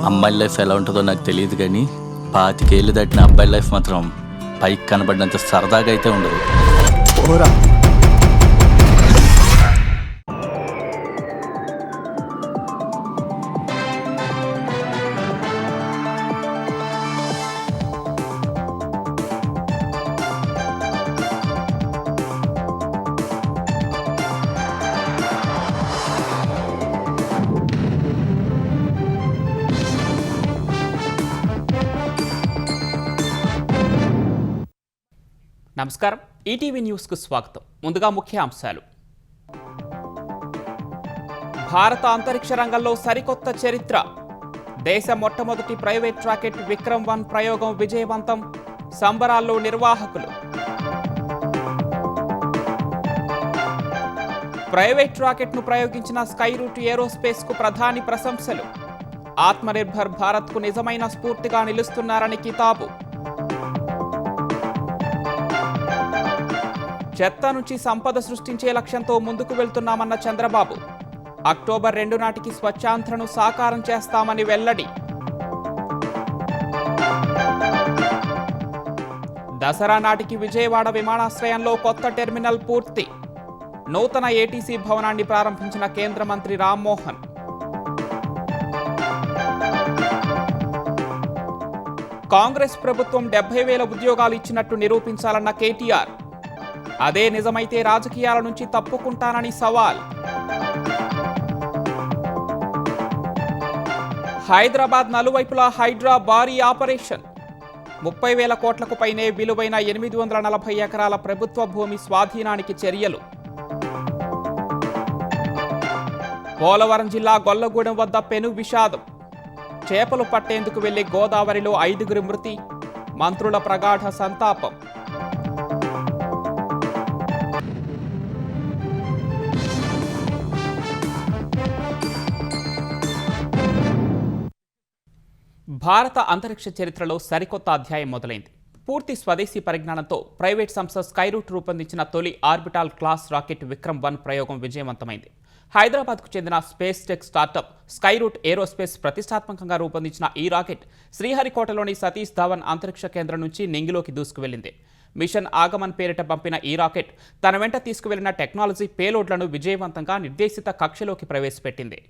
అమ్మాయి లైఫ్ ఎలా ఉంటుందో నాకు తెలియదు కానీ 25 ఏళ్ళు దాటిన అబ్బాయి లైఫ్ మాత్రం పైకి కనబడినంత సరదాగా అయితే ఉండదు. ఓరా నమస్కారం, ఈటీవీ న్యూస్కు స్వాగతం. ముందుగా ముఖ్య అంశాలు. భారత అంతరిక్ష రంగంలో సరికొత్త చరిత్ర. దేశ మొట్టమొదటి ప్రైవేట్ రాకెట్ విక్రమ్-1 ప్రయోగం విజయవంతం. సంబరాల్లో నిర్వాహకులు. ప్రైవేట్ రాకెట్ను ప్రయోగించిన స్కైరూట్ ఏరోస్పేస్కు ప్రధాని ప్రశంసలు. ఆత్మనిర్భర్ భారత్కు నిజమైన స్ఫూర్తిగా నిలుస్తున్నారని కితాబు. చెత్త నుంచి సంపద సృష్టించే లక్ష్యంతో ముందుకు వెళ్తున్నామన్న చంద్రబాబు. అక్టోబర్ 2 నాటికి స్వచ్ఛాంధ్రను సాకారం చేస్తామని వెల్లడి. దసరా నాటికి విజయవాడ విమానాశ్రయంలో కొత్త టెర్మినల్ పూర్తి. నూతన ఏటీసీ భవనాన్ని ప్రారంభించిన కేంద్ర మంత్రి రామ్మోహన్. కాంగ్రెస్ ప్రభుత్వం 70,000 ఉద్యోగాలు ఇచ్చినట్టు నిరూపించాలన్న కేటీఆర్. అదే నిజమైతే రాజకీయాల నుంచి తప్పుకుంటానని సవాల్. హైదరాబాద్ నలువైపులా హైడ్రా భారీ ఆపరేషన్. 30,000 కోట్లకు పైనే విలువైన 840 ఎకరాల ప్రభుత్వ భూమి స్వాధీనానికి చర్యలు. పోలవరం జిల్లా గొల్లగూడెం వద్ద పెను విషాదం. చేపలు పట్టేందుకు వెళ్లి గోదావరిలో 5గురి మృతి. మంత్రుల ప్రగాఢ సంతాపం. భారత అంతరిక్ష చరిత్రలో సరికొత్త అధ్యాయం మొదలైంది. పూర్తి స్వదేశీ పరిజ్ఞానంతో ప్రైవేట్ సంస్థ స్కైరూట్ రూపొందించిన తొలి ఆర్బిటాల్ క్లాస్ రాకెట్ విక్రమ్-1 ప్రయోగం విజయవంతమైంది. హైదరాబాద్కు చెందిన space tech startup Skyroot aerospace ప్రతిష్టాత్మకంగా రూపొందించిన ఈ రాకెట్ శ్రీహరికోటలోని సతీష్ ధావన్ అంతరిక్ష కేంద్రం నుంచి నింగిలోకి దూసుకువెళ్లింది. మిషన్ ఆగమన్ పేరిట పంపిన ఈ రాకెట్ తన వెంట తీసుకువెళ్లిన టెక్నాలజీ పేలోడ్లను విజయవంతంగా నిర్దేశిత కక్షలోకి ప్రవేశపెట్టింది.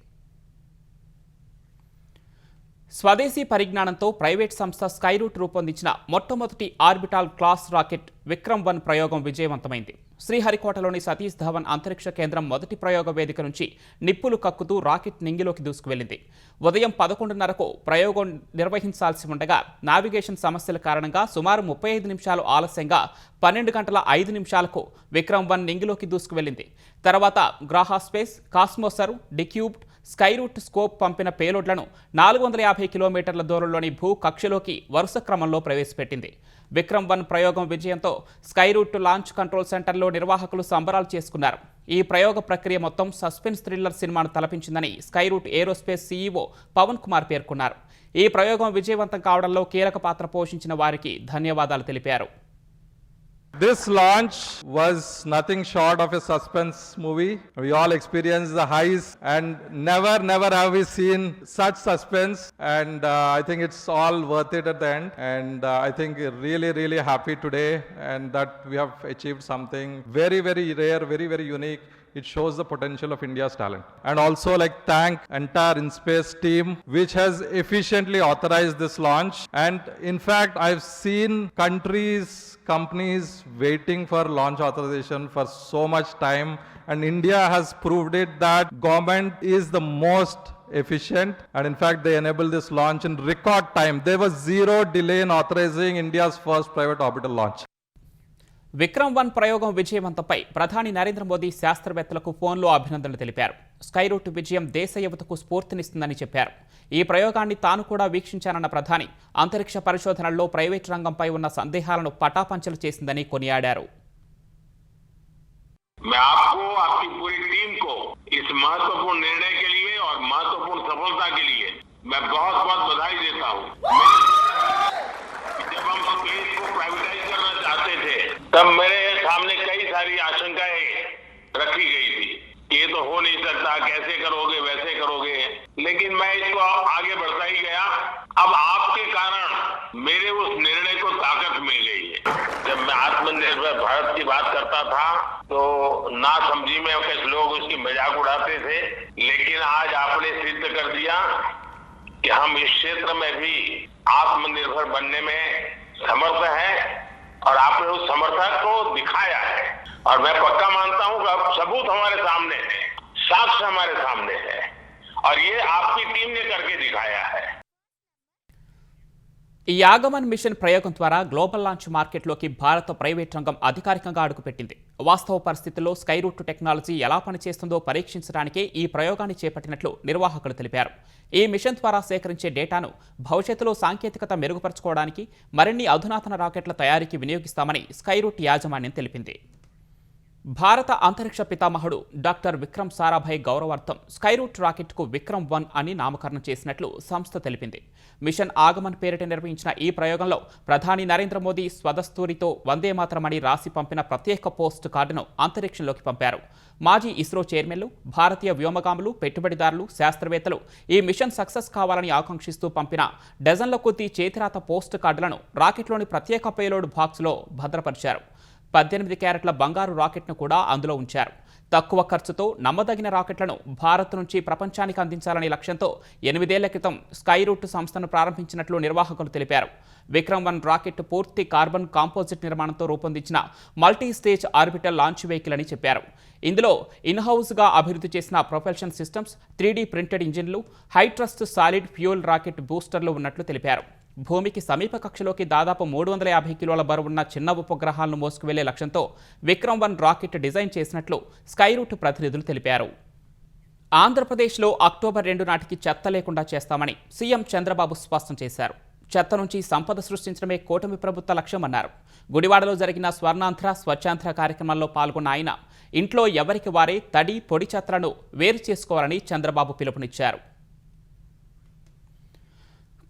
స్వదేశీ పరిజ్ఞానంతో ప్రైవేట్ సంస్థ స్కైరూట్ రూపొందించిన మొట్టమొదటి ఆర్బిటాల్ క్లాస్ రాకెట్ విక్రమ్-1 ప్రయోగం విజయవంతమైంది. శ్రీహరికోటలోని సతీష్ ధావన్ అంతరిక్ష కేంద్రం మొదటి ప్రయోగ వేదిక నుంచి నిప్పులు కక్కుతూ రాకెట్ నింగిలోకి దూసుకువెళ్లింది. ఉదయం 11:30కు ప్రయోగం నిర్వహించాల్సి ఉండగా నావిగేషన్ సమస్యల కారణంగా సుమారు 35 నిమిషాలు ఆలస్యంగా 12:05 విక్రమ్-1 నింగిలోకి దూసుకువెళ్లింది. తర్వాత గ్రాహాస్పేస్, కాస్మోసర్, డిక్యూబ్డ్, స్కైరూట్ స్కోప్ పంపిన పేలోడ్లను 450 కిలోమీటర్ల దూరంలోని భూ కక్షలోకి వరుస క్రమంలో ప్రవేశపెట్టింది. విక్రమ్-1 ప్రయోగం విజయంతో స్కైరూట్ లాంచ్ కంట్రోల్ సెంటర్లో నిర్వాహకులు సంబరాలు చేసుకున్నారు. ఈ ప్రయోగ ప్రక్రియ మొత్తం సస్పెన్స్ థ్రిల్లర్ సినిమాను తలపించిందని స్కైరూట్ ఏరోస్పేస్ సీఈఓ పవన్ కుమార్ పేర్కొన్నారు. ఈ ప్రయోగం విజయవంతం కావడంలో కీలక పాత్ర పోషించిన వారికి ధన్యవాదాలు తెలిపారు. This launch was nothing short of a suspense movie. We all experienced the highs and never have we seen such suspense, and I think it's all worth it at the end, and I think really happy today and that we have achieved something very rare, very unique. It shows the potential of India's talent. And also thank entire InSpace team which has efficiently authorized this launch. And in fact, I've seen companies waiting for launch authorization for so much time, and India has proved it that government is the most efficient, and in fact they enabled this launch in record time. There was zero delay in authorizing India's first private orbital launch. విక్రమ్-1 ప్రయోగం విజయవంతంపై ప్రధాని నరేంద్ర మోదీ శాస్త్రవేత్తలకు ఫోన్లో అభినందనలు తెలిపారు. Skyroot విజయం దేశ యువతకు స్ఫూర్తినిస్తుందని చెప్పారు. ఈ ప్రయోగాన్ని తాను కూడా వీక్షించానన్న ప్రధాని అంతరిక్ష పరిశోధనల్లో ప్రైవేట్ రంగంపై ఉన్న సందేహాలను పటాపంచలు చేసిందని కొనియాడారు. मैं आपको आपकी पूरी टीम को इस महत्वपूर्ण निर्णय के लिए और महत्वपूर्ण सफलता के लिए मैं बहुत बधाई देता हूं। जब हम स्पेस को प्राइवेटाइज करना चाहते थे तब मेरे सामने कई सारी आशंकाएं रखी गई थी। ये तो हो नहीं सकता, कैसे करोगे, वैसे करोगे, लेकिन मैं इसको आगे बढ़ता ही गया अब आपके कारण मेरे उस निर्णय को ताकत मिल गई है। जब मैं आत्मनिर्भर भारत की बात करता था तो ना समझी में कुछ लोग उसकी मजाक उड़ाते थे, लेकिन आज आपने सिद्ध कर दिया कि हम इस क्षेत्र में भी आत्मनिर्भर बनने में समर्थ हैं और आपने उस समर्थक को दिखाया है। और मैं पक्का मानता हूं कि अब सबूत हमारे सामने है, साक्ष्य हमारे सामने है और ये आपकी टीम ने करके दिखाया है। ఈ ఆగమన్ మిషన్ ప్రయోగం ద్వారా గ్లోబల్ లాంచ్ మార్కెట్లోకి భారత ప్రైవేట్ రంగం అధికారికంగా అడుగుపెట్టింది. వాస్తవ పరిస్థితుల్లో స్కైరూట్ టెక్నాలజీ ఎలా పనిచేస్తుందో పరీక్షించడానికే ఈ ప్రయోగాన్ని చేపట్టినట్లు నిర్వాహకులు తెలిపారు. ఈ మిషన్ ద్వారా సేకరించే డేటాను భవిష్యత్తులో సాంకేతికత మెరుగుపరచుకోవడానికి మరిన్ని అధునాతన రాకెట్ల తయారీకి వినియోగిస్తామని స్కైరూట్ యాజమాన్యం తెలిపింది. భారత అంతరిక్ష పితామహుడు డాక్టర్ విక్రమ్ సారాభాయ్ గౌరవార్థం స్కైరూట్ రాకెట్కు విక్రమ్-1 అని నామకరణం చేసినట్లు సంస్థ తెలిపింది. మిషన్ ఆగమన్ పేరిట నిర్వహించిన ఈ ప్రయోగంలో ప్రధాని నరేంద్ర మోదీ స్వదస్తూరితో వందే మాతరమని రాసి పంపిన ప్రత్యేక పోస్ట్ కార్డును అంతరిక్షంలోకి పంపారు. మాజీ ఇస్రో చైర్మన్లు, భారతీయ వ్యోమగాములు, పెట్టుబడిదారులు, శాస్త్రవేత్తలు ఈ మిషన్ సక్సెస్ కావాలని ఆకాంక్షిస్తూ పంపిన డజన్ల కొద్దీ చేతిరాత పోస్ట్ కార్డులను రాకెట్లోని ప్రత్యేక పేలోడ్ బాక్స్లో భద్రపరిచారు. 18 క్యారెట్ల బంగారు రాకెట్ను కూడా అందులో ఉంచారు. తక్కువ ఖర్చుతో నమ్మదగిన రాకెట్లను భారత్ నుంచి ప్రపంచానికి అందించాలనే లక్ష్యంతో 8 ఏళ్ల క్రితం స్కైరూట్ సంస్థను ప్రారంభించినట్లు నిర్వాహకులు తెలిపారు. విక్రమ్-1 రాకెట్ పూర్తి కార్బన్ కాంపోజిట్ నిర్మాణంతో రూపొందించిన multi stage orbital launch vehicle అని చెప్పారు. ఇందులో ఇన్హౌస్గా అభివృద్ధి చేసిన ప్రొపల్షన్ సిస్టమ్స్, 3D ప్రింటెడ్ ఇంజిన్లు, హైట్రస్ట్ సాలిడ్ ఫ్యూయల్ రాకెట్ బూస్టర్లు ఉన్నట్లు తెలిపారు. భూమికి సమీప కక్షలోకి దాదాపు 350 కిలోల బరువున్న చిన్న ఉపగ్రహాలను మోసుకువెళ్లే లక్ష్యంతో విక్రమ్-1 రాకెట్ డిజైన్ చేసినట్లు స్కైరూట్ ప్రతినిధులు తెలిపారు. ఆంధ్రప్రదేశ్లో అక్టోబర్ 2 నాటికి చెత్త లేకుండా చేస్తామని సీఎం చంద్రబాబు స్పష్టం చేశారు. చెత్త నుంచి సంపద సృష్టించడమే కూటమి ప్రభుత్వ లక్ష్యమన్నారు. గుడివాడలో జరిగిన స్వర్ణాంధ్ర స్వచ్ఛాంధ్ర కార్యక్రమంలో పాల్గొన్న ఆయన ఇంట్లో ఎవరికి వారే తడి, పొడి చెత్తలను వేరు చేసుకోవాలని చంద్రబాబు పిలుపునిచ్చారు.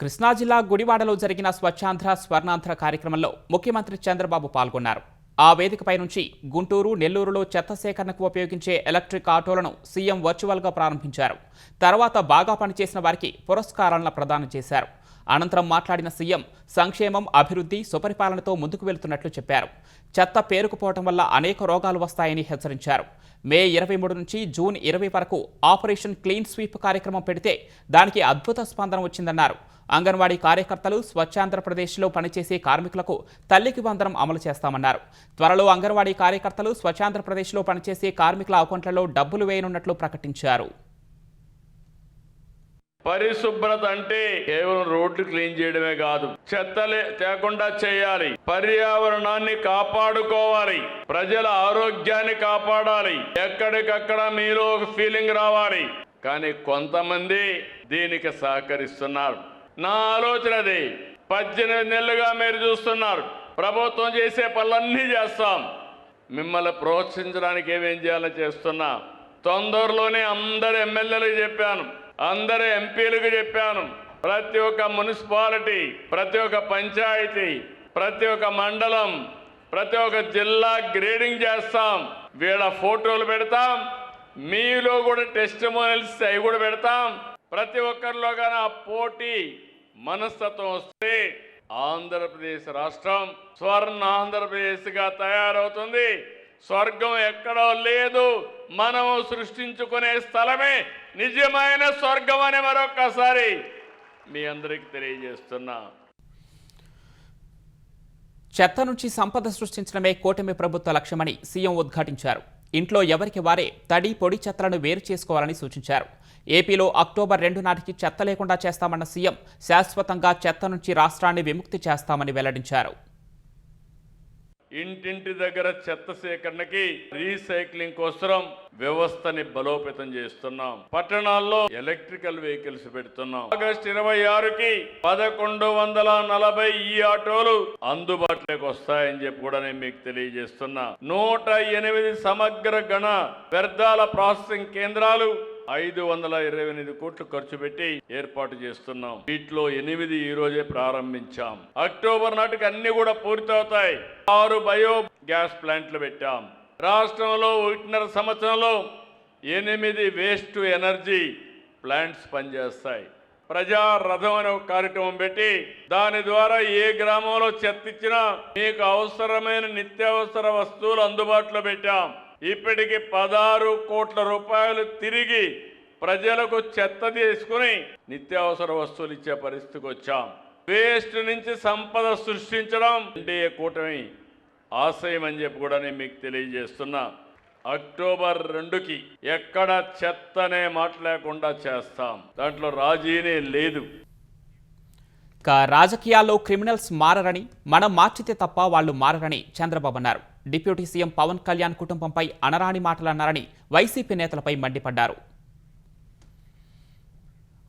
కృష్ణా జిల్లా గుడివాడలో జరిగిన స్వచ్ఛాంధ్ర స్వర్ణాంధ్ర కార్యక్రమంలో ముఖ్యమంత్రి చంద్రబాబు పాల్గొన్నారు. ఆ వేదికపై నుంచి గుంటూరు, నెల్లూరులో చెత్త సేకరణకు ఉపయోగించే ఎలక్ట్రిక్ ఆటోలను సీఎం వర్చువల్గా ప్రారంభించారు. తర్వాత బాగా పనిచేసిన వారికి పురస్కారాలను ప్రదానం చేశారు. అనంతరం మాట్లాడిన సీఎం సంక్షేమం, అభివృద్ధి, సుపరిపాలనతో ముందుకు వెళుతున్నట్లు చెప్పారు. చెత్త పేరుకుపోవడం వల్ల అనేక రోగాలు వస్తాయని హెచ్చరించారు. మే 23 నుంచి జూన్ 20 వరకు ఆపరేషన్ క్లీన్ స్వీప్ కార్యక్రమం పెడితే దానికి అద్భుత స్పందన వచ్చిందన్నారు. అంగన్వాడీ కార్యకర్తలు, స్వచ్ఛాంధ్రప్రదేశ్లో పనిచేసే కార్మికులకు తల్లికి వందనం అమలు చేస్తామన్నారు. త్వరలో అంగన్వాడీ కార్యకర్తలు స్వచ్ఛాంధ్రప్రదేశ్లో పనిచేసే కార్మికుల అకౌంట్లలో డబ్బులు వేయనున్నట్లు ప్రకటించారు. పరిశుభ్రత అంటే కేవలం రోడ్లు క్లీన్ చేయడమే కాదు, చెత్తలే తేకుండా చేయాలి, పర్యావరణాన్ని కాపాడుకోవాలి, ప్రజల ఆరోగ్యాన్ని కాపాడాలి. ఎక్కడికక్కడ మీలో ఒక ఫీలింగ్ రావాలి. కానీ కొంతమంది దీనికి సహకరిస్తున్నారు. నా ఆలోచన అది. 18 నెలలుగా మీరు చూస్తున్నారు, ప్రభుత్వం చేసే పనులన్నీ చేస్తాం. మిమ్మల్ని ప్రోత్సహించడానికి ఏమేం చేయాలో చేస్తున్నా. తొందరలోనే అందరు ఎమ్మెల్యేలకు చెప్పాను, అందరు ఎంపీలకు చెప్పాను. ప్రతి ఒక్క మున్సిపాలిటీ, ప్రతి ఒక్క పంచాయతీ, ప్రతి ఒక్క మండలం, ప్రతి ఒక్క జిల్లా గ్రేడింగ్ చేస్తాం. వీళ్ళ ఫోటోలు పెడతాం, మీలో కూడా టెస్టిమోనియల్స్ అవి కూడా పెడతాం. ప్రతి ఒక్కరిలో కానీ ఆ పోటీ మనస్తత్వం వస్తే ఆంధ్రప్రదేశ్ రాష్ట్రం స్వర్ణ ఆంధ్రప్రదేశ్గా తయారవుతుంది. స్వర్గం ఎక్కడో లేదు, మనం సృష్టించుకునే స్థలమే నిజమైన స్వర్గం అని మరొక్కసారి మీ అందరికి తెలియజేస్తున్నా. చెత్త నుంచి సంపద సృష్టించడమే కూటమి ప్రభుత్వ లక్ష్యమని సీఎం ఉద్ఘాటించారు. ఇంట్లో ఎవరికి వారే తడి, పొడి చెత్తలను వేరు చేసుకోవాలని సూచించారు. ఏపీలో అక్టోబర్ 2 నాటికి చెత్త లేకుండా చేస్తామన్న సీఎం శాశ్వతంగా చెత్త నుంచి రాష్ట్రాన్ని విముక్తి చేస్తామని వెల్లడించారు. ఇంటింటి దగ్గర చెత్త సేకరణకి, రీసైక్లింగ్ కోసం వ్యవస్థని బలోపేతం చేస్తున్నాం. పట్టణాల్లో ఎలక్ట్రికల్ వెహికల్స్ పెడుతున్నాం. ఆగస్టు 26కి 1140 ఈ ఆటోలు అందుబాటులోకి వస్తాయని చెప్పి కూడా నేను మీకు తెలియజేస్తున్నా. 108 సమగ్ర గణ వ్యర్థాల ప్రాసెసింగ్ కేంద్రాలు 528 కోట్లు ఖర్చు పెట్టి ఏర్పాటు చేస్తున్నాం. వీటిలో 8 ఈ రోజే ప్రారంభించాం. అక్టోబర్ నాటికి అన్ని కూడా పూర్తవుతాయి. 6 బయో గ్యాస్ ప్లాంట్లు పెట్టాం. రాష్ట్రంలో 1.5 సంవత్సరంలో 8 వేస్ట్ టు ఎనర్జీ ప్లాంట్స్ పనిచేస్తాయి. ప్రజా రథం అనే ఒక కార్యక్రమం పెట్టి దాని ద్వారా ఏ గ్రామంలో చెత్త ఇచ్చినా మీకు అవసరమైన నిత్యావసర వస్తువులు అందుబాటులో పెట్టాం. ఇప్పటికి 16 కోట్ల రూపాయలు తిరిగి ప్రజలకు చెత్త తీసుకుని నిత్యావసర వస్తువులు ఇచ్చే పరిస్థితికి వచ్చాం. వేస్ట్ నుంచి సంపద సృష్టించడం ఎన్డీఏ కూటమి ఆశయం అని చెప్పి కూడా నేను మీకు తెలియజేస్తున్నా. అక్టోబర్ 2కి ఎక్కడ చెత్త అనే మాట లేకుండా చేస్తాం. దాంట్లో రాజీనే లేదు. రాజకీయాల్లో క్రిమినల్స్ మారరని, మనం మార్చితే తప్ప వాళ్ళు మారరని చంద్రబాబు అన్నారు. డిప్యూటీ సీఎం పవన్ కళ్యాణ్ కుటుంబంపై అనరాని మాటలు అన్నారని వైసీపీ నేతలపై మండిపడ్డారు.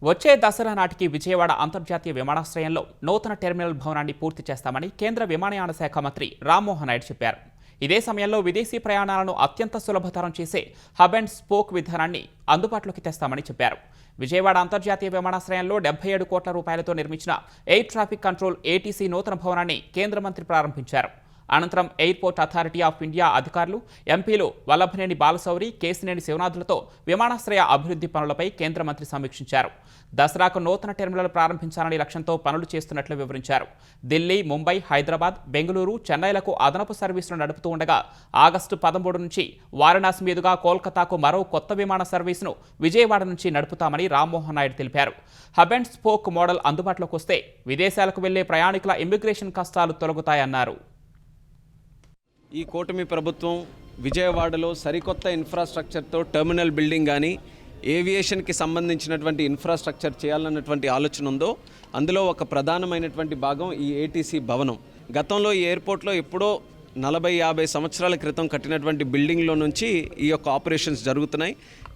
వచ్చే దసరా నాటికి విజయవాడ అంతర్జాతీయ విమానాశ్రయంలో నూతన టెర్మినల్ భవనాన్ని పూర్తి చేస్తామని కేంద్ర విమానయాన శాఖ మంత్రి రామ్మోహన్ నాయుడు చెప్పారు. ఇదే సమయంలో విదేశీ ప్రయాణాలను అత్యంత సులభతరం చేసే హబ్ అండ్ స్పోక్ విధానాన్ని అందుబాటులోకి తెస్తామని చెప్పారు. విజయవాడ అంతర్జాతీయ విమానాశ్రయంలో 77 కోట్ల రూపాయలతో నిర్మించిన ఎయిర్ ట్రాఫిక్ కంట్రోల్ ఏటీసీ నూతన భవనాన్ని కేంద్ర మంత్రి ప్రారంభించారు. అనంతరం ఎయిర్పోర్ట్ అథారిటీ ఆఫ్ ఇండియా అధికారులు, ఎంపీలు వల్లభనేని బాలశౌరి, కేసినేని శివనాథులతో విమానాశ్రయ అభివృద్ధి పనులపై కేంద్ర మంత్రి సమీక్షించారు. దసరాకు నూతన టెర్మినల్ ప్రారంభించాలనే లక్ష్యంతో పనులు చేస్తున్నట్లు వివరించారు. ఢిల్లీ, ముంబై, హైదరాబాద్, బెంగళూరు, చెన్నైలకు అదనపు సర్వీసులు నడుపుతూ ఉండగా ఆగస్టు 13 నుంచి వారణాసి మీదుగా కోల్కతాకు మరో కొత్త విమాన సర్వీసును విజయవాడ నుంచి నడుపుతామని రామ్మోహన్ నాయుడు తెలిపారు. హబ్ అండ్ స్పోక్ మోడల్ అందుబాటులోకి వస్తే విదేశాలకు వెళ్లే ప్రయాణికుల ఇమ్మిగ్రేషన్ కష్టాలు తొలగుతాయన్నారు. ఈ కూటమి ప్రభుత్వం విజయవాడలో సరికొత్త ఇన్ఫ్రాస్ట్రక్చర్తో టెర్మినల్ బిల్డింగ్ కానీ ఏవియేషన్కి సంబంధించినటువంటి ఇన్ఫ్రాస్ట్రక్చర్ చేయాలన్నటువంటి ఆలోచన ఉందో అందులో ఒక ప్రధానమైనటువంటి భాగం ఈ ఏటీసీ భవనం. గతంలో ఈ ఎయిర్పోర్ట్లో ఎప్పుడో 40-50 సంవత్సరాల క్రితం కట్టినటువంటి బిల్డింగ్లో నుంచి ఈ యొక్క ఆపరేషన్స్ జరుగుతున్నాయి.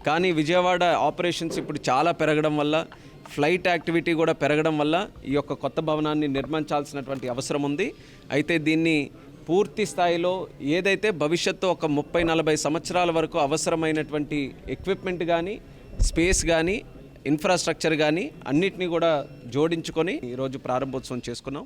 కానీ విజయవాడ ఆపరేషన్స్ ఇప్పుడు చాలా పెరగడం వల్ల, ఫ్లైట్ యాక్టివిటీ కూడా పెరగడం వల్ల ఈ యొక్క కొత్త భవనాన్ని నిర్మించాల్సినటువంటి అవసరం ఉంది. అయితే దీన్ని పూర్తి స్థాయిలో ఏదైతే భవిష్యత్తు ఒక 30-40 సంవత్సరాల వరకు అవసరమైనటువంటి ఎక్విప్మెంట్ కానీ, స్పేస్ కానీ, ఇన్ఫ్రాస్ట్రక్చర్ కానీ అన్నిటినీ కూడా జోడించుకొని ఈరోజు ప్రారంభోత్సవం చేసుకున్నాం.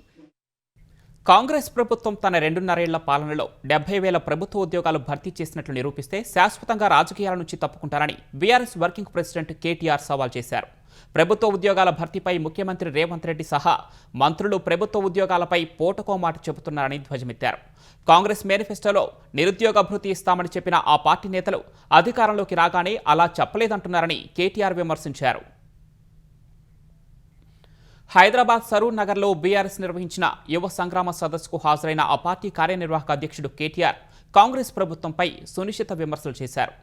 కాంగ్రెస్ ప్రభుత్వం తన 2.5 ఏళ్ల పాలనలో 70,000 ప్రభుత్వ ఉద్యోగాలు భర్తీ చేసినట్లు నిరూపిస్తే శాశ్వతంగా రాజకీయాల నుంచి తప్పుకుంటారని బీఆర్ఎస్ వర్కింగ్ ప్రెసిడెంట్ కేటీఆర్ సవాల్ చేశారు. ప్రభుత్వ ఉద్యోగాల భర్తీపై ముఖ్యమంత్రి రేవంత్ రెడ్డి సహా మంత్రులు ప్రభుత్వ ఉద్యోగాలపై పూటకో మాట చెబుతున్నారని ధ్వజమెత్తారు. కాంగ్రెస్ మేనిఫెస్టోలో నిరుద్యోగ భృతి ఇస్తామని చెప్పిన ఆ పార్టీ నేతలు అధికారంలోకి రాగానే అలా చెప్పలేదంటున్నారని కేటీఆర్ విమర్శించారు. హైదరాబాద్ సరూర్ నగర్లో బీఆర్ఎస్ నిర్వహించిన యువ సంగ్రామ సదస్సుకు హాజరైన ఆ పార్టీ కార్యనిర్వాహక అధ్యక్షుడు కేటీఆర్ కాంగ్రెస్ ప్రభుత్వంపై సునిశ్చిత విమర్శలు చేశారు.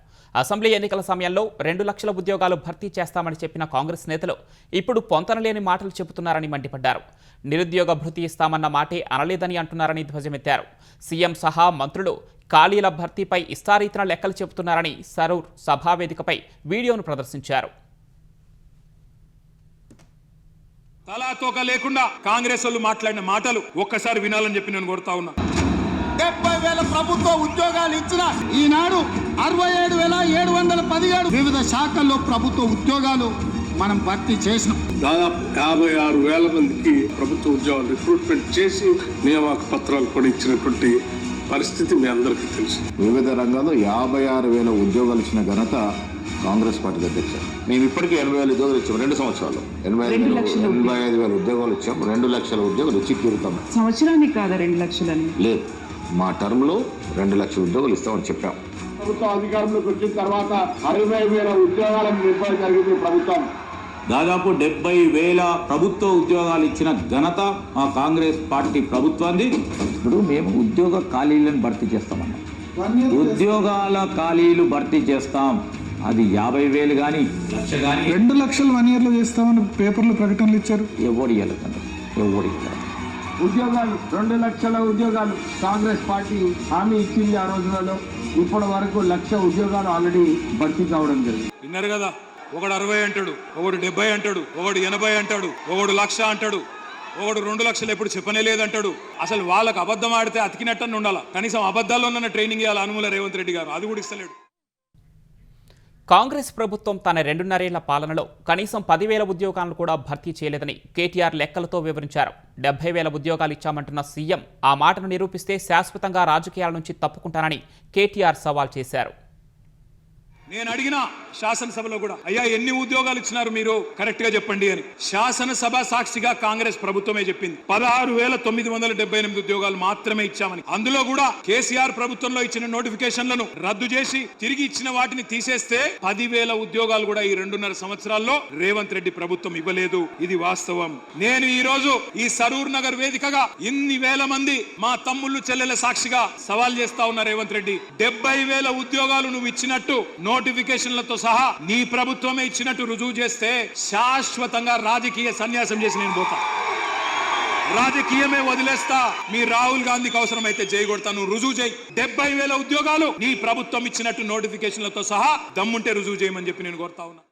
అసెంబ్లీ ఎన్నికల సమయంలో 2 లక్షల ఉద్యోగాలు భర్తీ చేస్తామని చెప్పిన కాంగ్రెస్ నేతలు ఇప్పుడు పొంతనలేని మాటలు చెబుతున్నారని మండిపడ్డారు. నిరుద్యోగ భృతి ఇస్తామన్న మాటే అనలేదని అంటున్నారని ధ్వజమెత్తారు. సీఎం సహా మంత్రులు ఖాళీల భర్తీపై ఇష్టారీతన లెక్కలు చెబుతున్నారని సరూర్ సభావేదికపై వీడియోను ప్రదర్శించారు. తలాతోక లేకుండా కాంగ్రెస్ వాళ్ళు మాట్లాడిన మాటలు ఒక్కసారి వినాలని చెప్పి నేను కోరుతా ఉన్నా. 70,000 ప్రభుత్వ ఉద్యోగాలు ఇచ్చిన ఈనాడు 67,717 వివిధ శాఖల్లో ప్రభుత్వ ఉద్యోగాలు మనం భర్తీ చేసినాం. దాదాపు 56,000 మందికి ప్రభుత్వ ఉద్యోగాలు రిక్రూట్మెంట్ చేసి నియామక పత్రాలు కూడా ఇచ్చినటువంటి పరిస్థితి మీ అందరికీ తెలుసు. వివిధ రంగాల్లో 56,000 ఉద్యోగాలు ఇచ్చిన ఘనత కాంగ్రెస్ పార్టీ అధ్యక్ష. మేము ఇప్పటికీ 80,000 ఉద్యోగాలు ఇచ్చాము 2 సంవత్సరాల్లో. 85,000 ఉద్యోగాలు ఇచ్చాము. 2 లక్షల ఉద్యోగాలు ఇచ్చి తీరుతాం. సంవత్సరానికి కాదా 2 లక్షలని? లేదు, మా టర్మ్లో 2 లక్షల ఉద్యోగాలు ఇస్తామని చెప్పాం. ప్రభుత్వం అధికారంలోకి వచ్చిన తర్వాత 60,000 ఉద్యోగాలను నింపడం జరిగింది ప్రభుత్వం. దాదాపు 70,000 ప్రభుత్వ ఉద్యోగాలు ఇచ్చిన ఘనత మా కాంగ్రెస్ పార్టీ ప్రభుత్వాన్ని. ఇప్పుడు మేము ఉద్యోగ ఖాళీలను భర్తీ చేస్తామన్నాం. ఉద్యోగాల ఖాళీలు భర్తీ చేస్తాం. అది 50,000 కానీ 1,00,000 కానీ 2 లక్షలు 1 ఇయర్లో చేస్తామని పేపర్లో ప్రకటనలు ఇచ్చారు. ఎవరు ఇవ్వలేదు. ఉద్యోగాలు 2 లక్షల ఉద్యోగాలు కాంగ్రెస్ పార్టీ హామీ ఇచ్చింది ఆ రోజులలో. ఇప్పటి వరకు 1,00,000 ఉద్యోగాలు ఆల్రెడీ భర్తీ కావడం జరిగింది. విన్నారు కదా, ఒకడు 60 అంటాడు, ఒకడు 70 అంటాడు, ఒకడు 80 అంటాడు, ఒకడు 1,00,000 అంటాడు, ఒకడు 2 లక్షలు ఎప్పుడు చెప్పనే లేదంటాడు. అసలు వాళ్ళకు అబద్ధం ఆడితే అతికినట్టని ఉండాలా. కనీసం అబద్ధాల్లోనన్న ట్రైనింగ్ ఇవ్వాలి అనుమూల రేవంత్ రెడ్డి గారు. అది కూడా ఇస్తలేడు. కాంగ్రెస్ ప్రభుత్వం తన 2.5 ఏళ్ల పాలనలో కనీసం 10,000 ఉద్యోగాలను కూడా భర్తీ చేయలేదని కేటీఆర్ లెక్కలతో వివరించారు. 70,000 ఉద్యోగాలు ఇచ్చామంటున్న సీఎం ఆ మాటను నిరూపిస్తే శాశ్వతంగా రాజకీయాల నుంచి తప్పుకుంటానని కేటీఆర్ సవాల్ చేశారు. నేను అడిగిన శాసనసభలో కూడా, అయ్యా ఎన్ని ఉద్యోగాలు ఇచ్చినారు మీరు కరెక్ట్ గా చెప్పండి అని. శాసనసభ సాక్షిగా కాంగ్రెస్ ప్రభుత్వమే చెప్పింది 16,978 ఉద్యోగాలు మాత్రమే ఇచ్చామని. అందులో కూడా కేసీఆర్ ప్రభుత్వంలో ఇచ్చిన నోటిఫికేషన్లను రద్దు చేసి తిరిగి ఇచ్చిన వాటిని తీసేస్తే 10,000 ఉద్యోగాలు కూడా ఈ 2.5 సంవత్సరాల్లో రేవంత్ రెడ్డి ప్రభుత్వం ఇవ్వలేదు. ఇది వాస్తవం. నేను ఈ రోజు ఈ సరూర్ నగర్ వేదికగా ఇన్ని వేల మంది మా తమ్ముళ్ళు చెల్లెల సాక్షిగా సవాల్ చేస్తా ఉన్నా రేవంత్ రెడ్డి, 70,000 ఉద్యోగాలు నువ్వు ఇచ్చినట్టు నోటిఫికేషన్లతో సహా నీ ప్రభుత్వమే ఇచ్చినట్టు రుజువు చేస్తే శాశ్వతంగా రాజకీయ సన్యాసం చేసి నేను పోతా. రాజకీయమే వదిలేస్తా. మీ రాహుల్ గాంధీకి అవసరమైతే చేయగొడతాను. రుజువు చేయి. 70,000 ఉద్యోగాలు నీ ప్రభుత్వం ఇచ్చినట్టు నోటిఫికేషన్లతో సహా దమ్ముంటే రుజువు చేయమని చెప్పి నేను కోరుతా ఉన్నా.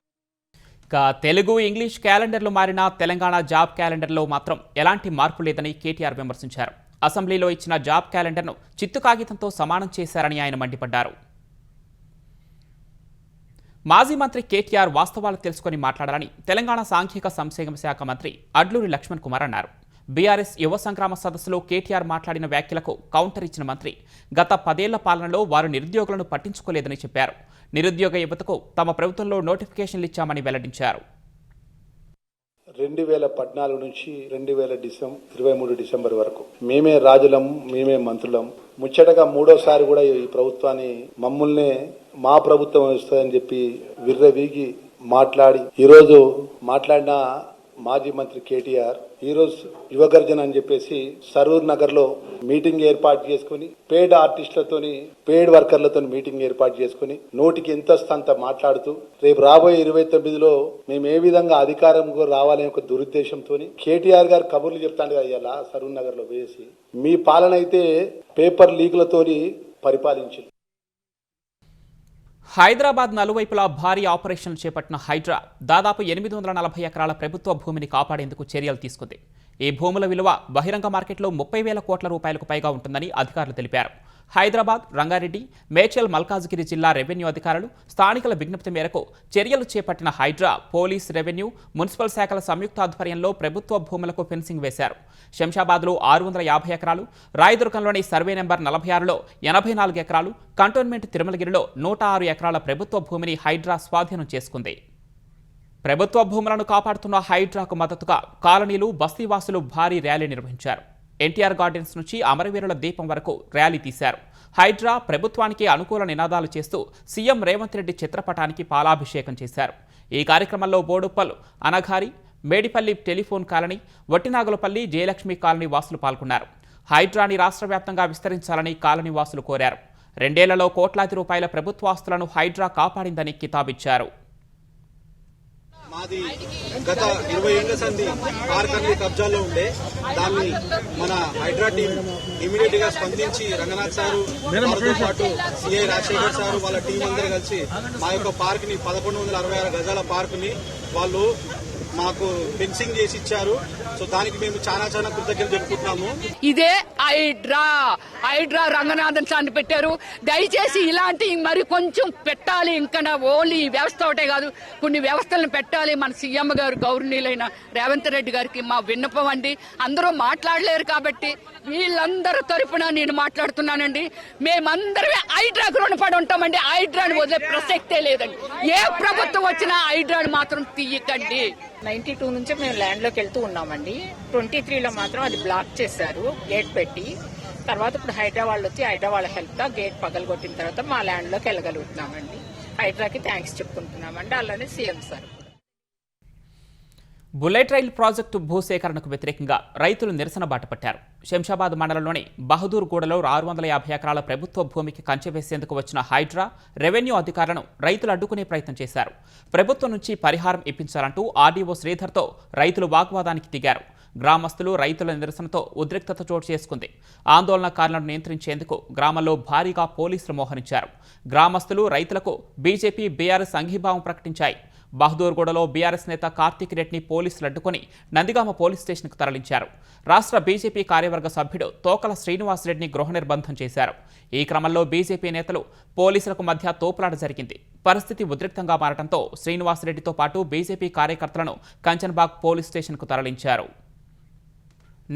తెలుగు ఇంగ్లీష్ క్యాలెండర్లు మారిన తెలంగాణ జాబ్ క్యాలెండర్లో మాత్రం ఎలాంటి మార్పు లేదని కేటీఆర్ విమర్శించారు. అసెంబ్లీలో ఇచ్చిన జాబ్ క్యాలెండర్ను చిత్తు కాగితంతో సమానం చేశారని ఆయన మండిపడ్డారు. మాజీ మంత్రి కేటీఆర్ వాస్తవాలు తెలుసుకుని మాట్లాడాలని తెలంగాణ సాంఘిక సంక్షేమ శాఖ మంత్రి అడ్లూరి లక్ష్మణ్ కుమార్ అన్నారు. బీఆర్ఎస్ యువ సంగ్రామ సదస్సులో కేటీఆర్ మాట్లాడిన వ్యాఖ్యలకు కౌంటర్ ఇచ్చిన మంత్రి గత 10 ఏళ్ల పాలనలో వారు నిరుద్యోగులను పట్టించుకోలేదని చెప్పారు. నిరుద్యోగ యువతకు తమ ప్రభుత్వంలో నోటిఫికేషన్లు ఇచ్చామని వెల్లడించారు. 2014 నుంచి 2023 డిసెంబర్ వరకు మేమే రాజులం, మేమే మంత్రులం. ముచ్చటగా 3వసారి కూడా ఈ ప్రభుత్వాన్ని మమ్మల్నే మా ప్రభుత్వం వస్తుందని చెప్పి విర్రవీగి మాట్లాడి ఈరోజు మాట్లాడిన మాజీ మంత్రి కేటీఆర్ ఈరోజు యువగర్జన అని చెప్పేసి సరూర్ నగర్ లో మీటింగ్ ఏర్పాటు చేసుకుని పేడ్ ఆర్టిస్టులతోని పేడ్ వర్కర్లతో మీటింగ్ ఏర్పాటు చేసుకుని నోటికి ఎంత వస్తే అంత మాట్లాడుతూ రేపు రాబోయే 29లో మేము ఏ విధంగా అధికారం రావాలనే ఒక దురుద్దేశంతో కేటీఆర్ గారు కబుర్లు చెప్తాను కదా ఇలా సరూర్ నగర్ లో వేసి మీ పాలన అయితే పేపర్ లీకులతోని పరిపాలించింది. హైదరాబాద్ నలువైపులా భారీ ఆపరేషన్లు చేపట్టిన హైడ్రా దాదాపు 840 ఎకరాల ప్రభుత్వ భూమిని కాపాడేందుకు చర్యలు తీసుకుంది. ఈ భూముల విలువ బహిరంగ మార్కెట్లో 30,000 కోట్ల రూపాయలకు పైగా ఉంటుందని అధికారులు తెలిపారు. హైదరాబాద్, రంగారెడ్డి, మేడ్చల్, మల్కాజ్గిరి జిల్లా రెవెన్యూ అధికారులు స్థానికుల విజ్ఞప్తి మేరకు చర్యలు చేపట్టిన హైడ్రా పోలీస్, రెవెన్యూ, మున్సిపల్ శాఖల సంయుక్త ఆధ్వర్యంలో ప్రభుత్వ భూములకు ఫెన్సింగ్ వేశారు. శంషాబాద్లో 650 ఎకరాలు, రాయదుర్గంలోని సర్వే నెంబర్ 46లో 84 ఎకరాలు, కంటోన్మెంట్ తిరుమలగిరిలో 106 ఎకరాల ప్రభుత్వ భూమిని హైడ్రా స్వాధీనం చేసుకుంది. ప్రభుత్వ భూములను కాపాడుతున్న హైడ్రాకు మద్దతుగా కాలనీలు, బస్తీవాసులు భారీ ర్యాలీ నిర్వహించారు. ఎన్టీఆర్ గార్డెన్స్ నుంచి అమరవీరుల దీపం వరకు ర్యాలీ తీశారు. హైడ్రా ప్రభుత్వానికి అనుకూల నినాదాలు చేస్తూ సీఎం రేవంత్ రెడ్డి చిత్రపటానికి పాలాభిషేకం చేశారు. ఈ కార్యక్రమంలో Boduppal, Anaghari, Medipalli telephone colony, Vattinagulapalli, Jayalakshmi colony వాసులు పాల్గొన్నారు. హైడ్రాని రాష్ట్ర వ్యాప్తంగా విస్తరించాలని కాలనీ వాసులు కోరారు. 2 ఏళ్లలో కోట్లాది రూపాయల ప్రభుత్వాస్తులను హైడ్రా కాపాడిందని కితాబిచ్చారు. మాది గత 20 ఏళ్ల సంది పార్కర్లీ కబ్జాలో ఉండే దాన్ని మన హైడ్రా టీం ఇమీడియట్ గా స్పందించి రంగనాథ్ సారు వారితో పాటు సిఐ రాజశేఖర్ సారు వాళ్ళ టీం అందరూ కలిసి మా యొక్క పార్క్ ని 1166 గజాల పార్క్ ని వాళ్ళు మాకు ఫెన్సింగ్ చేసి ఇచ్చారు. సో దానికి మేము చాలా కృతజ్ఞతలు చెప్పుకుంటున్నాము. ఇదే హైడ్రా రంగనాథన్ సార్ని పెట్టారు. దయచేసి ఇలాంటి మరి కొంచెం పెట్టాలి. ఇంకా ఓన్లీ వ్యవస్థ ఒకటే కాదు, కొన్ని వ్యవస్థలను పెట్టాలి. మన సీఎం గారు గౌరవనీయులైన రేవంత్ రెడ్డి గారికి మా విన్నపం అండి. అందరూ మాట్లాడలేరు కాబట్టి వీళ్ళందరూ తరపున నేను మాట్లాడుతున్నానండి. మేమందరమే హైడ్రాకు రుణపడి ఉంటామండి. హైడ్రాని వదిలే ప్రసక్తే లేదండి. ఏ ప్రభుత్వం వచ్చినా హైడ్రాని మాత్రం తీయకండి. 92 నుంచి మేము ల్యాండ్ లోకి వెళ్తూ ఉన్నామండి. 23లో మాత్రం అది బ్లాక్ చేశారు గేట్ పెట్టి. తర్వాత ఇప్పుడు హైడ్రా వాళ్ళు వచ్చి హైడ్రా వాళ్ళ హెల్ప్ తో గేట్ పగలగొట్టిన తర్వాత మా ల్యాండ్ లోకి వెళ్ళగలుగుతున్నామండి. హైడ్రాకి థ్యాంక్స్ చెప్పుకుంటున్నామండి. అలానే CM sir. Bullet rail project భూసేకరణకు వ్యతిరేకంగా రైతులు నిరసన బాటపట్టారు. శంషాబాద్ మండలంలోని బహదూర్గూడలో 650 ఎకరాల ప్రభుత్వ భూమికి కంచె వేసేందుకు వచ్చిన హైడ్రా, రెవెన్యూ అధికారులను రైతులు అడ్డుకునే ప్రయత్నం చేశారు. ప్రభుత్వం నుంచి పరిహారం ఇప్పించాలంటూ ఆర్డీఓ శ్రీధర్తో రైతులు వాగ్వాదానికి దిగారు. గ్రామస్తులు, రైతుల నిరసనతో ఉద్రిక్తత చోటు చేసుకుంది. ఆందోళనకారులను నియంత్రించేందుకు గ్రామంలో భారీగా పోలీసులు మోహరించారు. గ్రామస్తులు, రైతులకు బీజేపీ, బీఆర్ఎస్ అంగీభావం ప్రకటించాయి. బహదూర్గూడలో బీఆర్ఎస్ నేత కార్తీక్ రెడ్డిని పోలీసులు అడ్డుకుని నందిగామ పోలీస్ స్టేషన్కు తరలించారు. రాష్ట్ర బీజేపీ కార్యవర్గ సభ్యుడు తోకల శ్రీనివాసరెడ్డిని గృహ నిర్బంధం చేశారు. ఈ క్రమంలో బీజేపీ నేతలు, పోలీసులకు మధ్య తోపులాట జరిగింది. పరిస్థితి ఉద్రిక్తంగా మారడంతో శ్రీనివాసరెడ్డితో పాటు బీజేపీ కార్యకర్తలను కంచన్బాగ్ పోలీస్ స్టేషన్కు తరలించారు.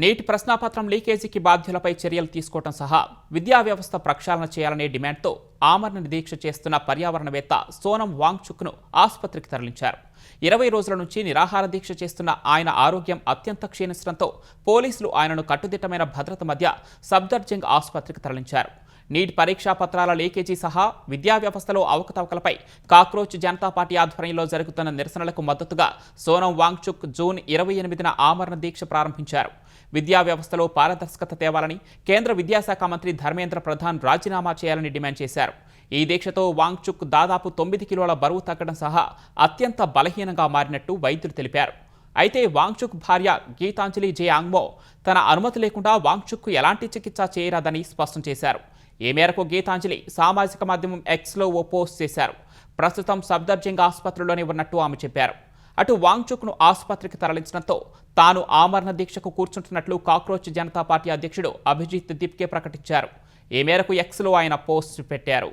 నీట్ ప్రశ్నాపత్రం లీకేజీకి బాధ్యులపై చర్యలు తీసుకోవడం సహా విద్యా వ్యవస్థ ప్రక్షాళన చేయాలనే డిమాండ్తో ఆమరణ దీక్ష చేస్తున్న పర్యావరణవేత్త సోనం వాంగ్చుక్ను ఆసుపత్రికి తరలించారు. 20 రోజుల నుంచి నిరాహార దీక్ష చేస్తున్న ఆయన ఆరోగ్యం అత్యంత క్షీణించడంతో పోలీసులు ఆయనను కట్టుదిట్టమైన భద్రత మధ్య సఫ్దర్జంగ్ ఆసుపత్రికి తరలించారు. నీట్ పరీక్షా పత్రాల లీకేజీ సహా విద్యా వ్యవస్థలో అవకతవకలపై కాక్రోచ్ జనతా పార్టీ ఆధ్వర్యంలో జరుగుతున్న నిరసనలకు మద్దతుగా సోనం వాంగ్చుక్ జూన్ 28న ఆమరణ దీక్ష ప్రారంభించారు. విద్యా వ్యవస్థలో పారదర్శకత తేవాలని కేంద్ర విద్యాశాఖ మంత్రి ధర్మేంద్ర ప్రధాన్ రాజీనామా చేయాలని డిమాండ్ చేశారు. ఈ దీక్షతో వాంగ్చుక్ దాదాపు 9 కిలోల బరువు తగ్గడం సహా అత్యంత బలహీనంగా మారినట్టు వైద్యులు తెలిపారు. అయితే వాంగ్చుక్ భార్య గీతాంజలి జయాంగ్మో తన అనుమతి లేకుండా వాంగ్చుక్కు ఎలాంటి చికిత్స చేయరాదని స్పష్టం చేశారు. ఈ మేరకు గీతాంజలి సామాజిక మాధ్యమం ఎక్స్లో ఓ పోస్ట్ చేశారు. ప్రస్తుతం సఫ్దర్జంగ్ ఆసుపత్రిలోనే ఉన్నట్టు ఆమె చెప్పారు. అటు వాంగ్చుక్ను ఆసుపత్రికి తరలించడంతో తాను ఆమరణ దీక్షకు కూర్చుంటున్నట్లు కాక్రోచ్ జనతా పార్టీ అధ్యక్షుడు అభిజిత్ దిప్కే ప్రకటించారు. ఈ మేరకు ఎక్స్లో ఆయన పోస్ట్ పెట్టారు.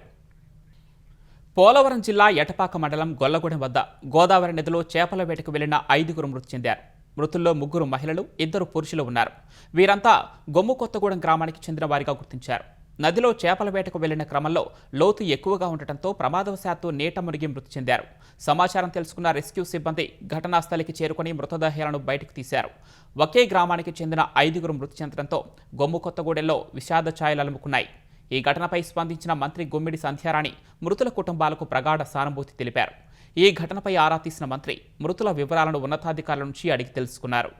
పోలవరం జిల్లా ఎటపాక మండలం గొల్లగూడెం వద్ద గోదావరి నదిలో చేపల వేటకు వెళ్లిన 5గురు మృతి చెందారు. మృతుల్లో 3 మహిళలు 2 పురుషులు ఉన్నారు. వీరంతా గొమ్ము కొత్తగూడెం గ్రామానికి చెందిన వారిగా గుర్తించారు. నదిలో చేపల వేటకు వెళ్లిన క్రమంలో లోతు ఎక్కువగా ఉండటంతో ప్రమాదవశాత్తు నీట మునిగి మృతి చెందారు. సమాచారం తెలుసుకున్న రెస్క్యూ సిబ్బంది ఘటనా స్థలికి చేరుకుని మృతదేహాలను బయటకు తీశారు. ఒకే గ్రామానికి చెందిన 5గురు మృతి చెందడంతో గొమ్ము కొత్తగూడెంలో విషాద ఛాయలు అలుముకున్నాయి. ఈ ఘటనపై స్పందించిన మంత్రి గుమ్మిడి సంధ్యారాణి మృతుల కుటుంబాలకు ప్రగాఢ సానుభూతి తెలిపారు. ఈ ఘటనపై ఆరా తీసిన మంత్రి మృతుల వివరాలను ఉన్నతాధికారుల నుంచి అడిగి తెలుసుకున్నారు.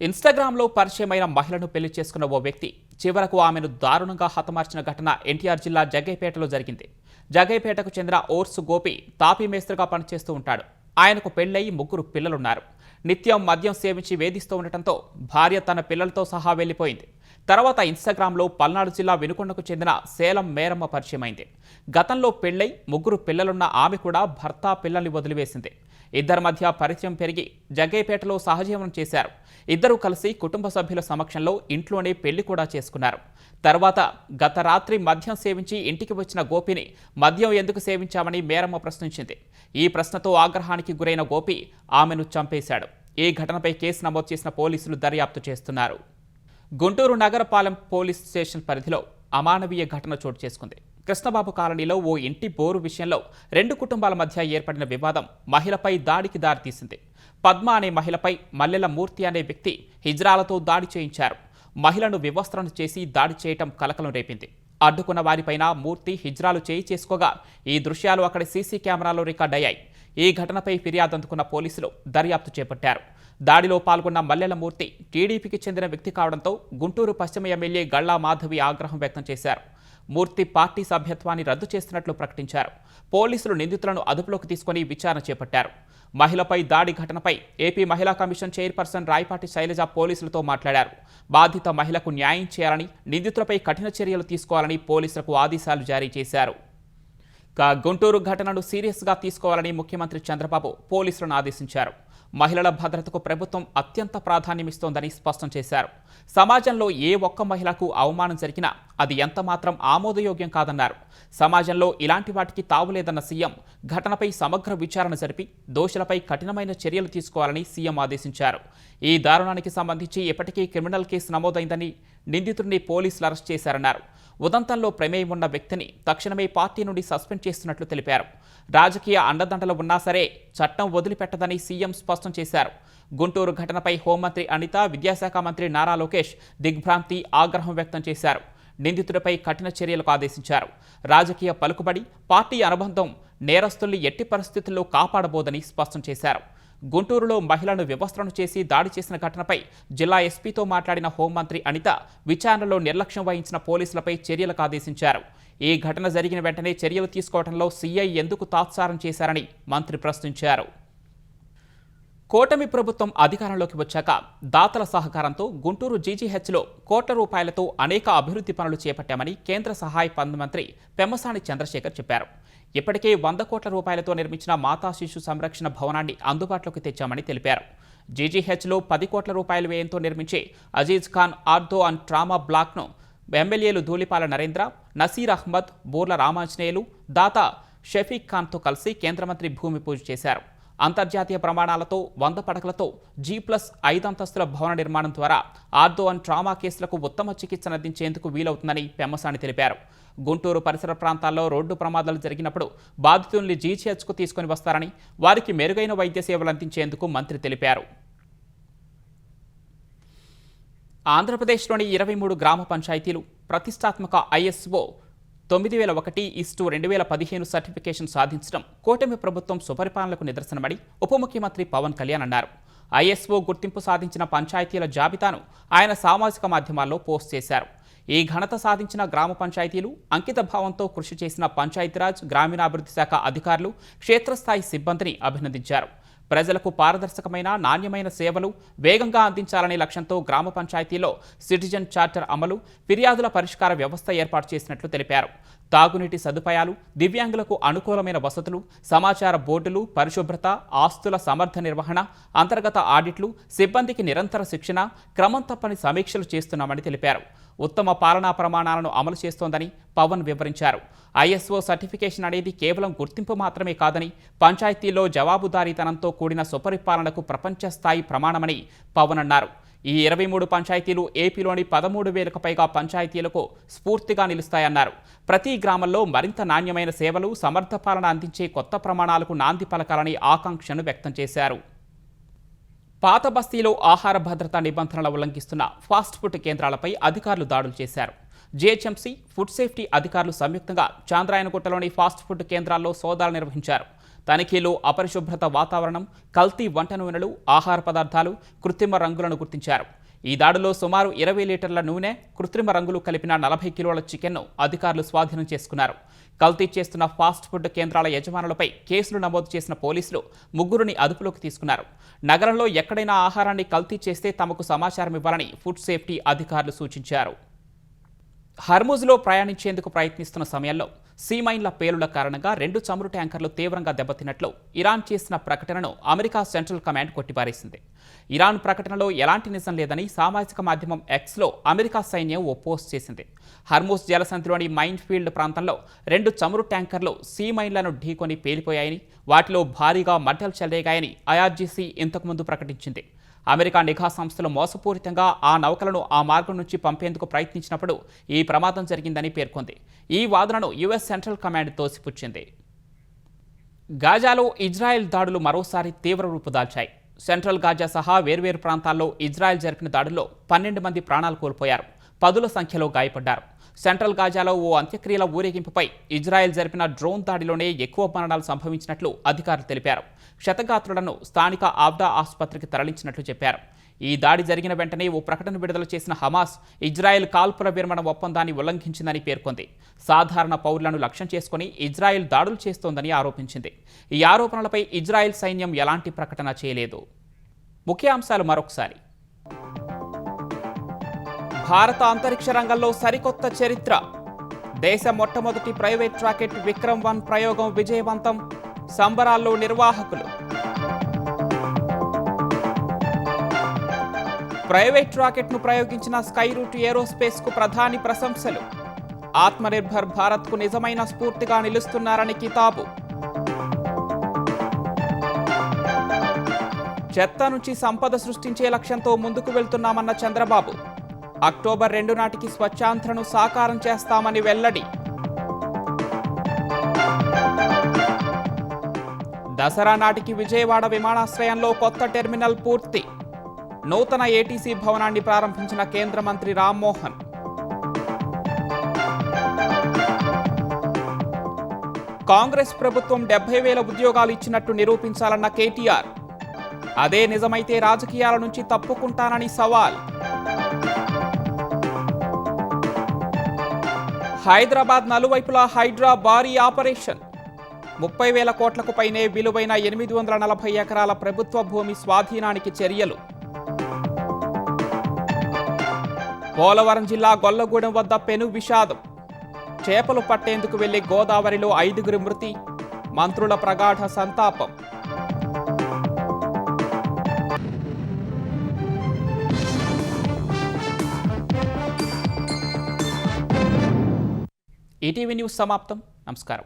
ఇన్స్టాగ్రామ్లో పరిచయమైన మహిళను పెళ్లి చేసుకున్న ఓ వ్యక్తి చివరకు ఆమెను దారుణంగా హతమార్చిన ఘటన ఎన్టీఆర్ జిల్లా జగ్గైపేటలో జరిగింది. జగ్గైపేటకు చెందిన ఓర్సు గోపి తాపీ మేస్త్రిగా పనిచేస్తూ ఉంటాడు. ఆయనకు పెళ్లయి 3 పిల్లలున్నారు. నిత్యం మద్యం సేవించి వేధిస్తూ ఉండటంతో భార్య తన పిల్లలతో సహా వెళ్లిపోయింది. తర్వాత ఇన్స్టాగ్రామ్లో పల్నాడు జిల్లా వినుకొండకు చెందిన సేలం మేరమ్మ పరిచయమైంది. గతంలో పెళ్లై 3 పిల్లలున్న ఆమె కూడా భర్త పిల్లల్ని వదిలివేసింది. ఇద్దరి మధ్య పరిచయం పెరిగి జగ్గైపేటలో సహజీవనం చేశారు. ఇద్దరూ కలిసి కుటుంబ సభ్యుల సమక్షంలో ఇంట్లోనే పెళ్లి కూడా చేసుకున్నారు. తర్వాత గత రాత్రి మద్యం సేవించి ఇంటికి వచ్చిన గోపిని మద్యం ఎందుకు సేవించామని మేరమ్మ ప్రశ్నించింది. ఈ ప్రశ్నతో ఆగ్రహానికి గురైన గోపి ఆమెను చంపేశాడు. ఈ ఘటనపై కేసు నమోదు చేసిన పోలీసులు దర్యాప్తు చేస్తున్నారు. గుంటూరు నగరపాలెం పోలీస్ స్టేషన్ పరిధిలో అమానవీయ ఘటన చోటు చేసుకుంది. కృష్ణబాబు కాలనీలో ఓ ఇంటి బోరు విషయంలో 2 కుటుంబాల మధ్య ఏర్పడిన వివాదం మహిళపై దాడికి దారితీసింది. పద్మ అనే మహిళపై మల్లెల మూర్తి అనే వ్యక్తి హిజ్రాలతో దాడి చేయించారు. మహిళను వివస్త్రను చేసి దాడి చేయటం కలకలం రేపింది. అడ్డుకున్న వారిపైన మూర్తి హిజ్రాలు చేయి చేసుకోగా ఈ దృశ్యాలు అక్కడి సీసీ కెమెరాలో రికార్డయ్యాయి. ఈ ఘటనపై ఫిర్యాదు అందుకున్న పోలీసులు దర్యాప్తు చేపట్టారు. దాడిలో పాల్గొన్న మల్లెల మూర్తి టీడీపీకి చెందిన వ్యక్తి కావడంతో గుంటూరు పశ్చిమ ఎమ్మెల్యే గళ్ళా మాధవి ఆగ్రహం వ్యక్తం చేశారు. మూర్తి పార్టీ సభ్యత్వాన్ని రద్దు చేస్తున్నట్లు ప్రకటించారు. పోలీసులు నిందితులను అదుపులోకి తీసుకుని విచారణ చేపట్టారు. మహిళపై దాడి ఘటనపై ఏపీ మహిళా కమిషన్ చైర్పర్సన్ రాయపాటి శైలజ పోలీసులతో మాట్లాడారు. బాధిత మహిళకు న్యాయం చేయాలని, నిందితులపై కఠిన చర్యలు తీసుకోవాలని పోలీసులకు ఆదేశాలు జారీ చేశారు. గుంటూరు ఘటనను సీరియస్గా తీసుకోవాలని ముఖ్యమంత్రి చంద్రబాబు పోలీసులను ఆదేశించారు. మహిళల భద్రతకు ప్రభుత్వం అత్యంత ప్రాధాన్యమిస్తోందని స్పష్టం చేశారు. సమాజంలో ఏ ఒక్క మహిళకు అవమానం జరిగినా అది ఎంతమాత్రం ఆమోదయోగ్యం కాదన్నారు. సమాజంలో ఇలాంటి వాటికి తావులేదన్న సీఎం ఘటనపై సమగ్ర విచారణ జరిపి దోషులపై కఠినమైన చర్యలు తీసుకోవాలని సీఎం ఆదేశించారు. ఈ దారుణానికి సంబంధించి ఇప్పటికీ క్రిమినల్ కేసు నమోదైందని, నిందితుడిని పోలీసులు అరెస్ట్ చేశారన్నారు. ఉదంతంలో ప్రమేయం ఉన్న వ్యక్తిని తక్షణమే పార్టీ నుండి సస్పెండ్ చేస్తున్నట్లు తెలిపారు. రాజకీయ అండదండలు ఉన్నా సరే చట్టం వదిలిపెట్టదని సీఎం స్పష్టం చేశారు. గుంటూరు ఘటనపై హోంమంత్రి అనిత, విద్యాశాఖ మంత్రి నారా లోకేష్ దిగ్భ్రాంతి, ఆగ్రహం వ్యక్తం చేశారు. నిందితుడిపై కఠిన చర్యలకు ఆదేశించారు. రాజకీయ పలుకుబడి, పార్టీ అనుబంధం నేరస్తుల్ని ఎట్టి పరిస్థితుల్లో కాపాడబోదని స్పష్టం చేశారు. గుంటూరులో మహిళను వివస్త్రను చేసి దాడి చేసిన ఘటనపై జిల్లా ఎస్పీతో మాట్లాడిన హోంమంత్రి అనిత విచారణలో నిర్లక్ష్యం వహించిన పోలీసులపై చర్యలకు ఆదేశించారు. ఈ ఘటన జరిగిన వెంటనే చర్యలు తీసుకోవడంలో సీఐ ఎందుకు తాత్సారం చేశారని మంత్రి ప్రశ్నించారు. కూటమి ప్రభుత్వం అధికారంలోకి వచ్చాక దాతల సహకారంతో గుంటూరు జీజీహెచ్లో కోట్ల రూపాయలతో అనేక అభివృద్ధి పనులు చేపట్టామని కేంద్ర సహాయ పన్ను మంత్రి పెమ్మసాని చంద్రశేఖర్ చెప్పారు. ఇప్పటికే 100 కోట్ల రూపాయలతో నిర్మించిన మాతా శిశు సంరక్షణ భవనాన్ని అందుబాటులోకి తెచ్చామని తెలిపారు. జీజీహెచ్లో 10 కోట్ల రూపాయల వ్యయంతో నిర్మించే Aziz Khan ortho and trauma బ్లాక్ను ఎమ్మెల్యేలు ధూళిపాల నరేంద్ర, నసీర్ అహ్మద్, బూర్ల రామాంజనేయులు, దాత షఫీక్ ఖాన్తో కలిసి కేంద్ర మంత్రి భూమి పూజ చేశారు. అంతర్జాతీయ ప్రమాణాలతో 100 పడకలతో G+5 అంతస్తుల భవన నిర్మాణం ద్వారా ఆర్థో అండ్ ట్రామా కేసులకు ఉత్తమ చికిత్స అందించేందుకు వీలవుతుందని పెమ్మసాని తెలిపారు. గుంటూరు పరిసర ప్రాంతాల్లో రోడ్డు ప్రమాదాలు జరిగినప్పుడు బాధితుల్ని జీహెచ్కు తీసుకుని వస్తారని, వారికి మెరుగైన వైద్య సేవలు అందించేందుకు మంత్రి తెలిపారు. ఆంధ్రప్రదేశ్లోని 23 గ్రామ పంచాయతీలు ప్రతిష్టాత్మక ISO 9001/2015 సర్టిఫికేషన్ సాధించడం కూటమి ప్రభుత్వం సుపరిపాలనకు నిదర్శనమని ఉప ముఖ్యమంత్రి పవన్ కళ్యాణ్ అన్నారు. ISO గుర్తింపు సాధించిన పంచాయతీల జాబితాను ఆయన సామాజిక మాధ్యమాల్లో పోస్ట్ చేశారు. ఈ ఘనత సాధించిన గ్రామ పంచాయతీలు, అంకిత భావంతో కృషి చేసిన పంచాయతీరాజ్, గ్రామీణాభివృద్ధి శాఖ అధికారులు, క్షేత్రస్థాయి సిబ్బందిని అభినందించారు. ప్రజలకు పారదర్శకమైన, నాణ్యమైన సేవలు వేగంగా అందించాలనే లక్ష్యంతో గ్రామ పంచాయతీలో సిటిజన్ చార్టర్ అమలు, ఫిర్యాదుల పరిష్కార వ్యవస్థ ఏర్పాటు చేసినట్లు తెలిపారు. తాగునీటి సదుపాయాలు, దివ్యాంగులకు అనుకూలమైన వసతులు, సమాచార బోర్డులు, పరిశుభ్రత, ఆస్తుల సమర్థ నిర్వహణ, అంతర్గత ఆడిట్లు, సిబ్బందికి నిరంతర శిక్షణ, క్రమం తప్పని సమీక్షలు చేస్తున్నామని తెలిపారు. ఉత్తమ పాలనా ప్రమాణాలను అమలు చేస్తోందని పవన్ వివరించారు. ISO సర్టిఫికేషన్ అనేది కేవలం గుర్తింపు మాత్రమే కాదని, పంచాయతీల్లో జవాబుదారీతనంతో కూడిన సుపరిపాలనకు ప్రపంచ స్థాయి ప్రమాణమని పవన్ అన్నారు. ఈ 23 పంచాయతీలు ఏపీలోని 13,000కు పైగా పంచాయతీలకు స్ఫూర్తిగా నిలుస్తాయన్నారు. ప్రతి గ్రామంలో మరింత నాణ్యమైన సేవలు, సమర్థ పాలన అందించే కొత్త ప్రమాణాలకు నాంది పలకాలని ఆకాంక్షను వ్యక్తం చేశారు. పాత బస్తీలో ఆహార భద్రతా నిబంధనలు ఉల్లంఘిస్తున్న ఫాస్ట్ ఫుడ్ కేంద్రాలపై అధికారులు దాడులు చేశారు. GHMC, ఫుడ్ సేఫ్టీ అధికారులు సంయుక్తంగా చాంద్రాయనగుట్టలోని ఫాస్ట్ ఫుడ్ కేంద్రాల్లో సోదాలు నిర్వహించారు. తనిఖీలో అపరిశుభ్రత వాతావరణం, కల్తీ వంట నూనెలు, ఆహార పదార్థాలు, కృత్రిమ రంగులను గుర్తించారు. ఈ దాడిలో సుమారు 20 లీటర్ల నూనె, కృత్రిమ రంగులు కలిపిన 40 కిలోల చికెన్ను అధికారులు స్వాధీనం చేసుకున్నారు. కల్తీ చేస్తున్న ఫాస్ట్ ఫుడ్ కేంద్రాల యజమానులపై కేసులు నమోదు చేసిన పోలీసులు 3 అదుపులోకి తీసుకున్నారు. నగరంలో ఎక్కడైనా ఆహారాన్ని కల్తీ చేస్తే తమకు సమాచారం ఇవ్వాలని ఫుడ్ సేఫ్టీ అధికారులు సూచించారు. హర్ముజ్లో ప్రయాణించేందుకు ప్రయత్నిస్తున్న సమయంలో సీమైన్ల పేలుళ్ల కారణంగా 2 చమురు ట్యాంకర్లు తీవ్రంగా దెబ్బతిన్నట్లు ఇరాన్ చేసిన ప్రకటనను అమెరికా సెంట్రల్ కమాండ్ కొట్టిపారేసింది. ఇరాన్ ప్రకటనలో ఎలాంటి నిజం లేదని సామాజిక మాధ్యమం Xలో అమెరికా సైన్యం ఓ పోస్ట్ చేసింది. హర్ముజ్ జలసంధిలోని మైన్ ఫీల్డ్ ప్రాంతంలో 2 చమురు ట్యాంకర్లు సీమైన్లను ఢీకొని పేలిపోయాయని, వాటిలో భారీగా మంటలు చెలరేగాయని IRGC ఇంతకుముందు ప్రకటించింది. అమెరికా నిఘా సంస్థలు మోసపూరితంగా ఆ నౌకలను ఆ మార్గం నుంచి పంపేందుకు ప్రయత్నించినప్పుడు ఈ ప్రమాదం జరిగిందని పేర్కొంది. ఈ వాదనను US సెంట్రల్ కమాండ్ తోసిపుచ్చింది. గాజాలో ఇజ్రాయెల్ దాడులు మరోసారి తీవ్ర రూపుదాల్చాయి. సెంట్రల్ గాజా సహా వేర్వేరు ప్రాంతాల్లో ఇజ్రాయెల్ జరిపిన దాడుల్లో 12 మంది ప్రాణాలు కోల్పోయారు, 10ల సంఖ్యలో గాయపడ్డారు. సెంట్రల్ గాజాలో ఓ అంత్యక్రియల ఊరేగింపుపై ఇజ్రాయెల్ జరిపిన డ్రోన్ దాడిలోనే ఎక్కువ మరణాలు సంభవించినట్లు అధికారులు తెలిపారు. క్షతగాత్రులను స్థానిక ఆబ్డా ఆసుపత్రికి తరలించినట్లు చెప్పారు. ఈ దాడి జరిగిన వెంటనే ఓ ప్రకటన విడుదల చేసిన హమాస్ ఇజ్రాయెల్ కాల్పుల విరమణ ఒప్పందాన్ని ఉల్లంఘించిందని పేర్కొంది. సాధారణ పౌరులను లక్ష్యం చేసుకుని ఇజ్రాయెల్ దాడులు చేస్తోందని ఆరోపించింది. ఈ ఆరోపణలపై ఇజ్రాయెల్ సైన్యం ఎలాంటి ప్రకటన చేయలేదు. ముఖ్యాంశాలు మరొకసారి. భారత అంతరిక్ష రంగంలో సరికొత్త చరిత్ర. దేశ మొట్టమొదటి ప్రైవేట్ రాకెట్ విక్రమ్ 1 ప్రయోగం విజయవంతం. సంబరాల్లో నిర్వాహకులు. ప్రైవేట్ రాకెట్ను ప్రయోగించిన స్కైరూట్ ఏరోస్పేస్కు ప్రధాని ప్రశంసలు. ఆత్మనిర్భర్ భారత్కు నిజమైన స్ఫూర్తిగా నిలుస్తున్నారని కితాబు. చెత్త నుంచి సంపద సృష్టించే లక్ష్యంతో ముందుకు వెళ్తున్నామన్న చంద్రబాబు. అక్టోబర్ 2 నాటికి స్వచ్ఛాంధ్రను సాకారం చేస్తామని వెల్లడి. దసరా నాటికి విజయవాడ విమానాశ్రయంలో కొత్త టెర్మినల్ పూర్తి. నూతన ATC భవనాన్ని ప్రారంభించిన కేంద్ర మంత్రి రామ్మోహన్. కాంగ్రెస్ ప్రభుత్వం 70,000 ఉద్యోగాలు ఇచ్చినట్టు నిరూపించాలన్న కేటీఆర్. అదే నిజమైతే రాజకీయాల నుంచి తప్పుకుంటానని సవాల్. హైదరాబాద్ నలువైపులా హైడ్రా భారీ ఆపరేషన్. 30,000 కోట్లకు పైనే విలువైన 840 ఎకరాల ప్రభుత్వ భూమి స్వాధీనానికి చర్యలు. పోలవరం జిల్లా గొల్లగూడెం వద్ద పెను విషాదం. చేపలు పట్టేందుకు వెళ్లి గోదావరిలో 5గురి మృతి. మంత్రుల ప్రగాఢ సంతాపం. ఈటీవీ న్యూస్ సమాప్తం. నమస్కారం.